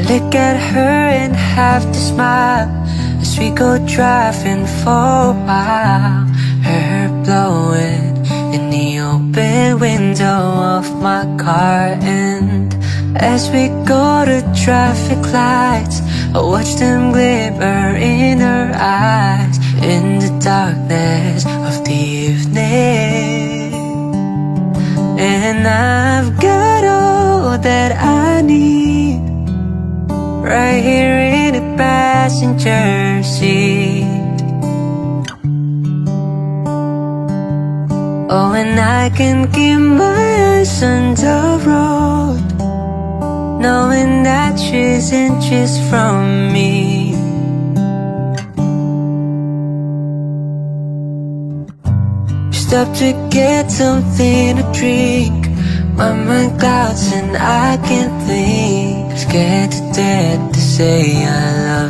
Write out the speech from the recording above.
look at her and have to smile as we go driving for a while. Her blowing in the open window of my car, and as we go to traffic lights, I watch them glimmer in her eyes in the darkness of the evening. And I've got all that I need right here in the passenger seat. Oh, and I can keep my eyes on the road, knowing that she's inches from me. Stop to get something to drink. My mind clouds and I can't think. Scared to death to say I love